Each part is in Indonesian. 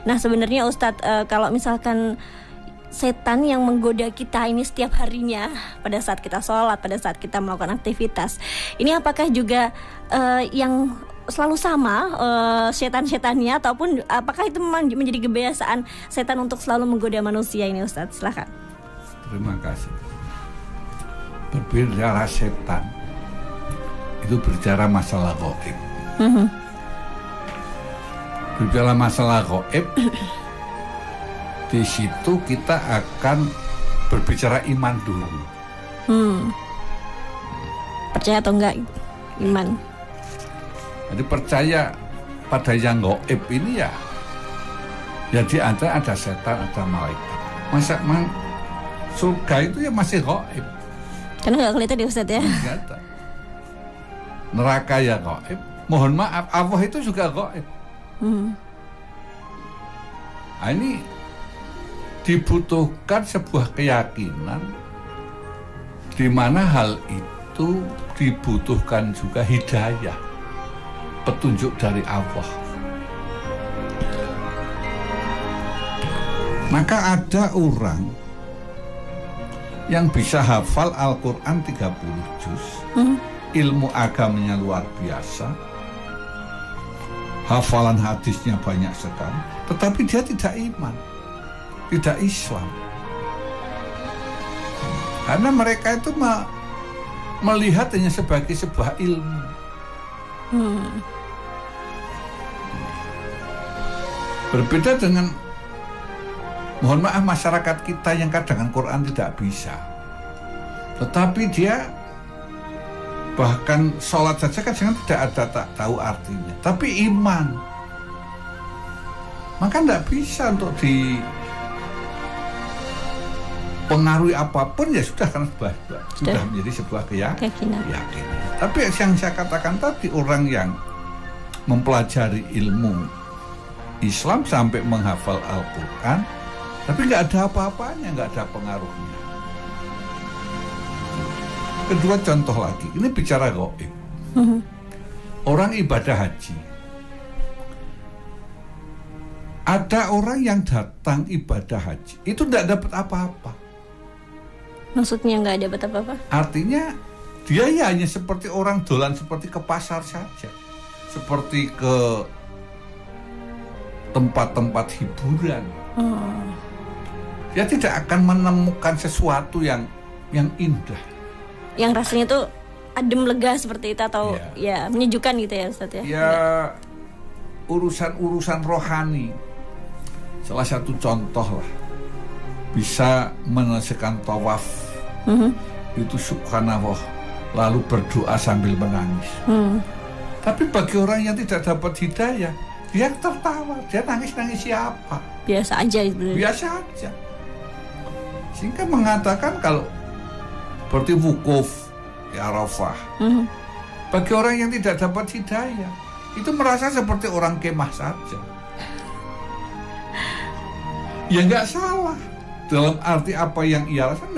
Nah sebenarnya Ustadz, kalau misalkan setan yang menggoda kita ini setiap harinya pada saat kita sholat, pada saat kita melakukan aktivitas, ini apakah juga yang selalu sama setan-setannya, ataupun apakah itu memang menjadi kebiasaan setan untuk selalu menggoda manusia ini Ustadz? Silakan. Terima kasih. Berbicara setan itu berbicara masalah gaib. Berbicara masalah gaib, di situ kita akan berbicara iman dulu. Percaya atau enggak iman? Jadi percaya pada yang gaib ini ya. Jadi ada setan, ada malaikat. Masa surga itu ya masih gaib. Karena nggak kelihatan ya Ustadz ya. Neraka ya gaib. Mohon maaf, Allah itu juga gaib. Nah, ini dibutuhkan sebuah keyakinan di mana hal itu dibutuhkan juga hidayah, petunjuk dari Allah. Maka ada orang yang bisa hafal Al-Quran 30 juz, ilmu agamanya luar biasa, hafalan hadisnya banyak sekali, tetapi dia tidak iman, tidak Islam. Karena mereka itu melihat hanya sebagai sebuah ilmu. Berbeda dengan, mohon maaf, masyarakat kita yang kadang Quran tidak bisa, tetapi dia bahkan sholat saja kan tidak ada, tak tahu artinya, tapi iman, maka tidak bisa untuk dipengaruhi apapun, ya sudah, karena sudah menjadi sebuah keyakinan. Tapi yang saya katakan tadi, orang yang mempelajari ilmu Islam sampai menghafal Al-Quran, tapi nggak ada apa-apanya, nggak ada pengaruhnya. Kedua contoh lagi, ini bicara gaib. Orang ibadah haji. Ada orang yang datang ibadah haji, itu tidak dapat apa-apa. Maksudnya nggak dapat apa-apa? Artinya dia ya hanya seperti orang dolan, seperti ke pasar saja, seperti ke tempat-tempat hiburan. Dia tidak akan menemukan sesuatu yang indah, yang rasanya tuh adem lega seperti itu, atau ya menyejukkan gitu ya Ustaz ya. Ya, urusan rohani. Salah satu contoh lah, bisa menyelesaikan tawaf, itu subhanallah, lalu berdoa sambil menangis. Tapi bagi orang yang tidak dapat hidayah, dia tertawa, dia nangis-nangis siapa? Biasa aja itu. Biasa aja. Sehingga mengatakan kalau seperti wukuf di Arafah, bagi orang yang tidak dapat hidayah, itu merasa seperti orang kemah saja. Ya nggak salah, dalam arti apa yang ia rasakan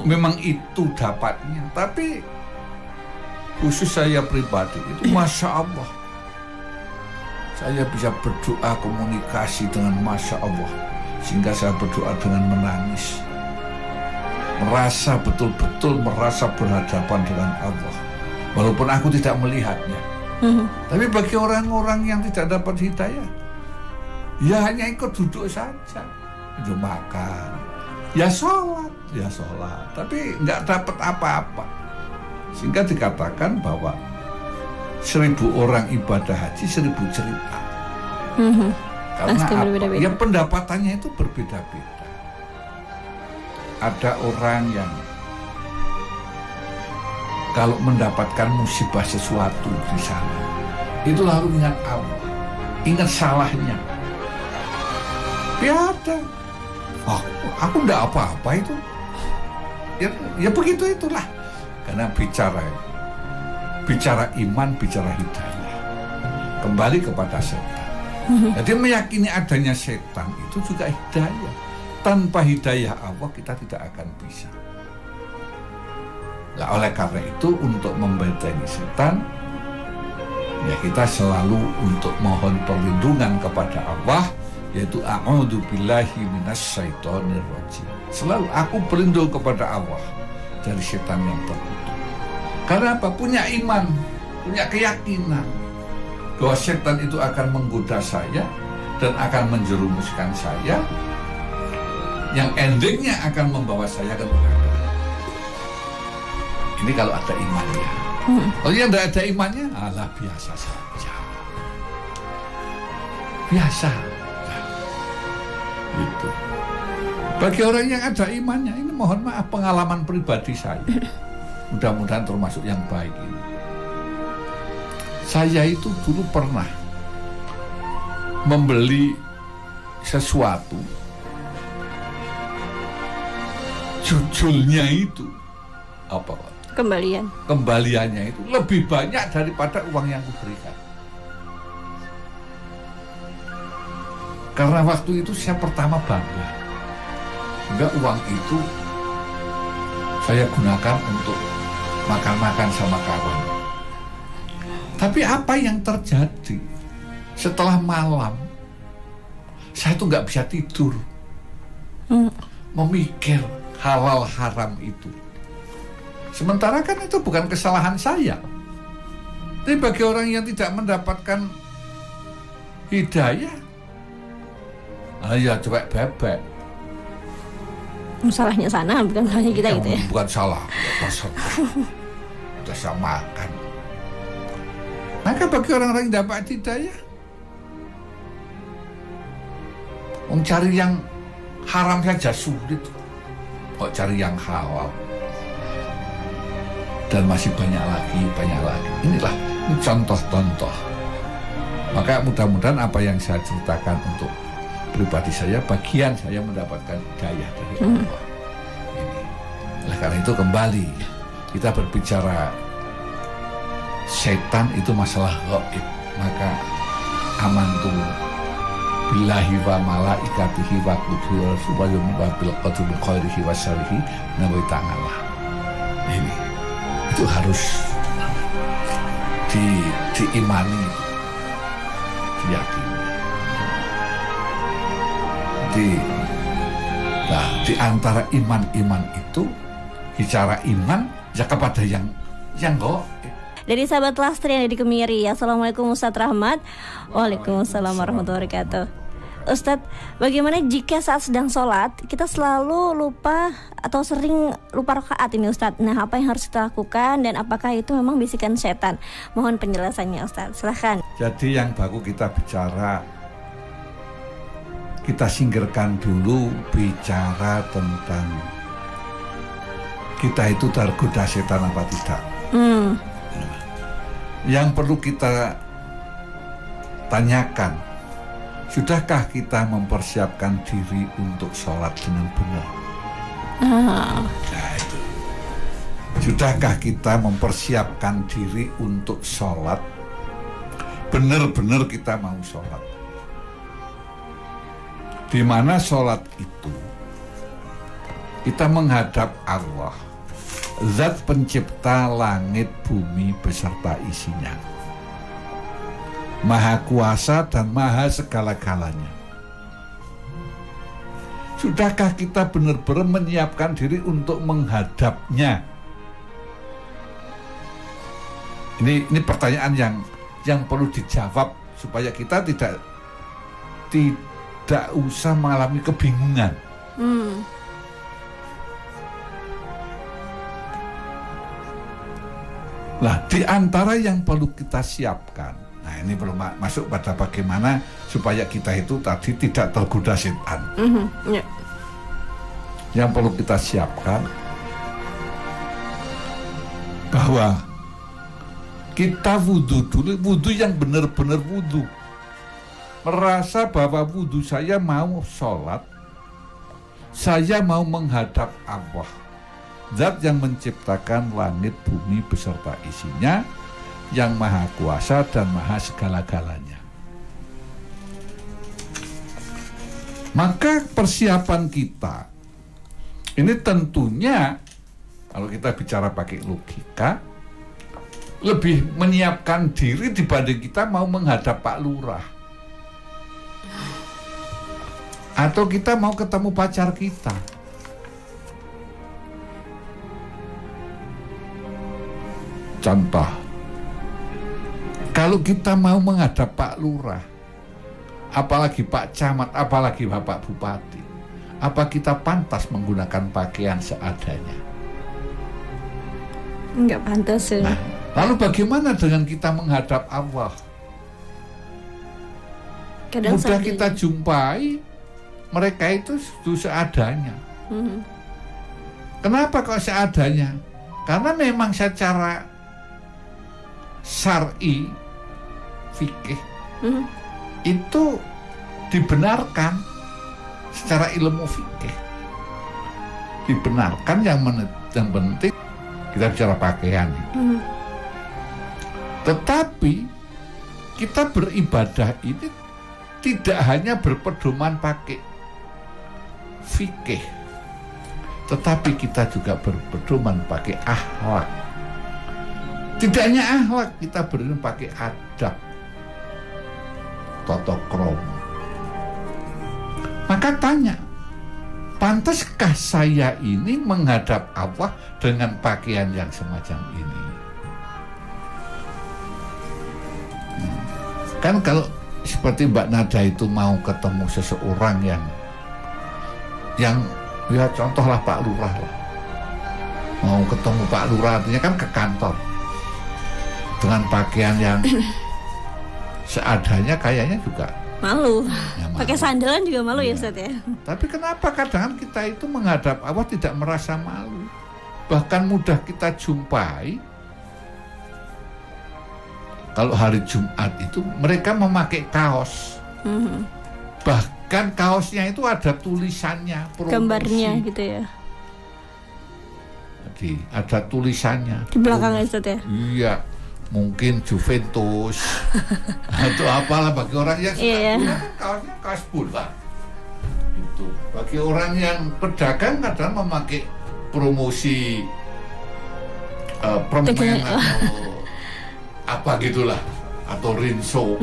memang itu dapatnya. Tapi khusus saya pribadi itu, Masya Allah, saya bisa berdoa komunikasi dengan Masya Allah, sehingga saya berdoa dengan menangis, merasa betul-betul merasa berhadapan dengan Allah, walaupun aku tidak melihatnya. Tapi bagi orang-orang yang tidak dapat hidayah, ya hanya ikut duduk saja, itu makan, ya sholat, tapi nggak dapat apa-apa. Sehingga dikatakan bahwa 1000 orang ibadah haji 1000 cerita. Karena apa? Ya pendapatannya itu berbeda-beda. Ada orang yang kalau mendapatkan musibah sesuatu di sana, itu lalu ingat Allah, ingat salahnya. Biada, aku enggak apa-apa itu. Ya begitu itulah. Karena bicara iman, bicara hidayah, kembali kepada setan. Jadi meyakini adanya setan itu juga hidayah. Tanpa hidayah Allah kita tidak akan bisa. Nah, oleh karena itu untuk membentengi setan, ya kita selalu untuk mohon perlindungan kepada Allah yaitu a'udzu billahi minasyaitonir rajim. Selalu aku berlindung kepada Allah dari setan yang terkutuk. Karena apa? Punya iman, punya keyakinan bahwa setan itu akan menggoda saya dan akan menjerumuskan saya, yang endingnya akan membawa saya ke neraka. Ini kalau ada imannya. Kalau yang tidak ada imannya, alah biasa saja. Biasa. Gitu. Bagi orang yang ada imannya, ini mohon maaf pengalaman pribadi saya. Mudah-mudahan termasuk yang baik ini. Saya itu dulu pernah membeli sesuatu, jujulnya itu apa Pak? Kembaliannya itu lebih banyak daripada uang yang kuberikan. Karena waktu itu saya pertama bangga, sehingga uang itu saya gunakan untuk makan-makan sama kawan. Tapi apa yang terjadi setelah malam, saya tuh nggak bisa tidur, memikir halal haram itu. Sementara kan itu bukan kesalahan saya. Tapi bagi orang yang tidak mendapatkan hidayah, ya coba bebek. Salahnya sana, bukan salahnya kita gitu ya. Bukan salah, udah saya makan. Maka bagi orang-orang yang dapat hidayah, mencari yang haram saja sulit, kok cari yang halal. Dan masih banyak lagi. Inilah contoh-contoh. Maka mudah-mudahan apa yang saya ceritakan untuk pribadi saya, bagian saya mendapatkan hidayah dari Allah. Ini. Oleh karena itu kembali kita berbicara setan itu masalah gaib. Maka amantu billahi wa malaikatihi wa kutubihi wa rusulihi wa bil qadri khairihi wa syarrihi nabi ta'ala. Ini itu harus diimani, diyakini. Di antara iman-iman itu bicara iman ya kepada yang gaib. Dari sahabat Lastri yang ada di Kemiri. Assalamualaikum Ustadz Rahmat. Waalaikumsalam warahmatullahi wabarakatuh. Ustadz, bagaimana jika saat sedang sholat kita selalu lupa atau sering lupa rakaat ini Ustadz? Nah, apa yang harus kita lakukan dan apakah itu memang bisikan setan? Mohon penjelasannya Ustadz, silahkan. Jadi yang baru kita bicara, kita singkirkan dulu bicara tentang kita itu tergoda setan apa tidak. Yang perlu kita tanyakan, sudahkah kita mempersiapkan diri untuk sholat dengan benar? Nah, itu. Sudahkah kita mempersiapkan diri untuk sholat? Benar-benar kita mau sholat. Di mana sholat itu kita menghadap Allah, Zat pencipta langit bumi beserta isinya, Maha kuasa dan maha segala-galanya. Sudahkah kita benar-benar menyiapkan diri untuk menghadapnya? Ini pertanyaan yang perlu dijawab supaya kita tidak usah mengalami kebingungan. Nah, di antara yang perlu kita siapkan, nah ini belum masuk pada bagaimana supaya kita itu tadi tidak tergoda setan. Yang perlu kita siapkan bahwa kita wudhu dulu, wudhu yang benar-benar wudhu. Merasa bahwa wudhu saya mau sholat, saya mau menghadap Allah, Zat yang menciptakan langit bumi beserta isinya, yang maha kuasa dan maha segala-galanya. Maka persiapan kita ini tentunya, kalau kita bicara pakai logika, lebih menyiapkan diri dibanding kita mau menghadap Pak Lurah. Atau kita mau ketemu pacar kita. Contoh, kalau kita mau menghadap Pak Lurah, apalagi Pak Camat, apalagi Bapak Bupati, apa kita pantas menggunakan pakaian seadanya? Enggak pantas ya. Nah, lalu bagaimana dengan kita menghadap Allah? Kadang mudah kita jumpai mereka itu seadanya. Kenapa kok seadanya? Karena memang secara syar'i fikih itu dibenarkan secara ilmu fikih, dibenarkan. Yang penting kita bicara pakaian. Tetapi kita beribadah ini tidak hanya berpedoman pakai fikih, tetapi kita juga berpedoman pakai akhlak. Tidak hanya akhlak, kita berpedoman pakai adab, tata krama. Maka tanya, pantaskah saya ini menghadap Allah dengan pakaian yang semacam ini? Kan kalau seperti Mbak Nada itu mau ketemu seseorang yang ya contohlah Pak Lurah lah, mau ketemu Pak Lurah artinya kan ke kantor dengan pakaian yang seadanya, kayaknya juga malu. Pakai sandalan juga malu ya Ustaz ya. Tapi kenapa kadang kita itu menghadap Allah tidak merasa malu? Bahkan mudah kita jumpai. Kalau hari Jumat itu mereka memakai kaos. Bahkan kaosnya itu ada tulisannya, promosi. Gambarnya gitu ya. Jadi ada tulisannya. Di belakangnya Ustaz ya. Iya. Mungkin Juventus atau apalah bagi orang yang suka bola, kaosnya kaos bola. Itu bagi orang yang pedagang kadang memakai promosi permen atau apa gitulah, atau Rinso.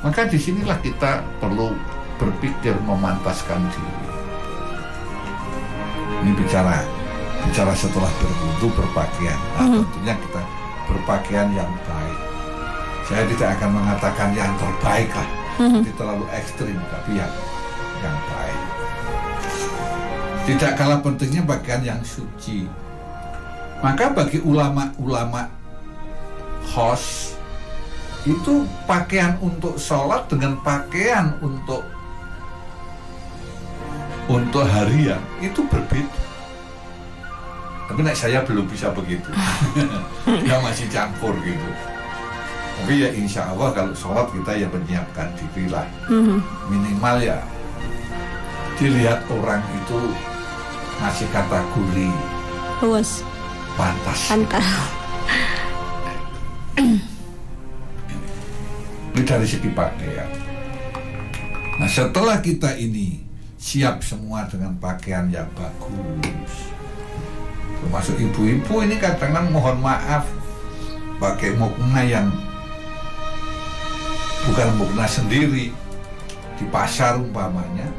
Maka disinilah kita perlu berpikir memantaskan diri. Ini bicara setelah berwudu berpakaian. Nah, tentunya kita berpakaian yang baik. Saya tidak akan mengatakan yang terbaik lah, tidak terlalu ekstrim, tapi yang baik. Tidak kalah pentingnya pakaian yang suci. Maka bagi ulama-ulama khos itu pakaian untuk sholat dengan pakaian untuk harian itu berbeda. Tapi saya belum bisa begitu. Ya masih campur gitu. Tapi ya insya Allah kalau sholat kita ya menyiapkan diri lah. Minimal ya dilihat orang itu ngasih kategori luas, pantas. Ini dari segi pakaian. Nah setelah kita ini siap semua dengan pakaian yang bagus, termasuk ibu-ibu ini kadang-kadang mohon maaf pakai mukena yang bukan mukena sendiri di pasar umpamanya,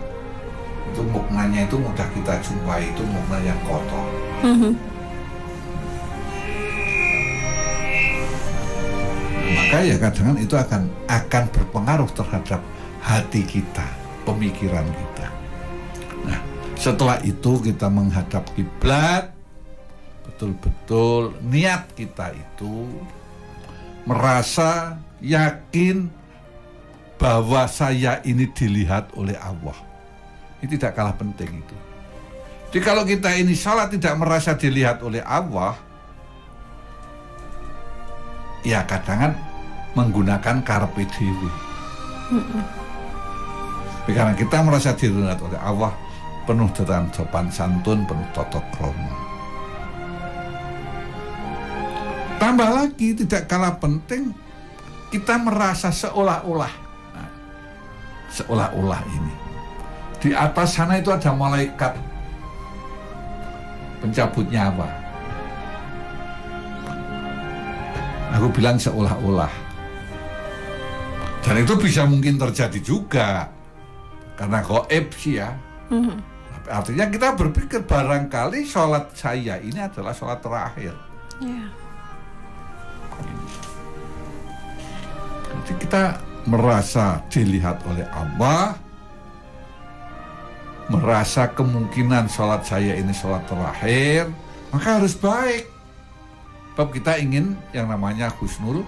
itu muknanya itu mudah kita jumpai, itu mukena yang kotor. Maka ya kadang-kadang itu akan berpengaruh terhadap hati kita, pemikiran kita. Nah setelah itu kita menghadap kiblat, betul-betul niat kita itu merasa yakin bahwa saya ini dilihat oleh Allah. Ini tidak kalah penting itu. Jadi kalau kita ini salat tidak merasa dilihat oleh Allah, ya kadang-kadang menggunakan karepe dhewe. Karena kita merasa dilihat oleh Allah, penuh dengan sopan santun, penuh tata krama. Tambah lagi tidak kalah penting, kita merasa seolah-olah ini di atas sana itu ada malaikat pencabut nyawa. Aku bilang seolah-olah. Dan itu bisa mungkin terjadi juga karena gaib sih ya. Artinya kita berpikir barangkali sholat saya ini adalah sholat terakhir. Jadi kita merasa dilihat oleh Allah, merasa kemungkinan sholat saya ini sholat terakhir, maka harus baik. Sebab kita ingin yang namanya husnul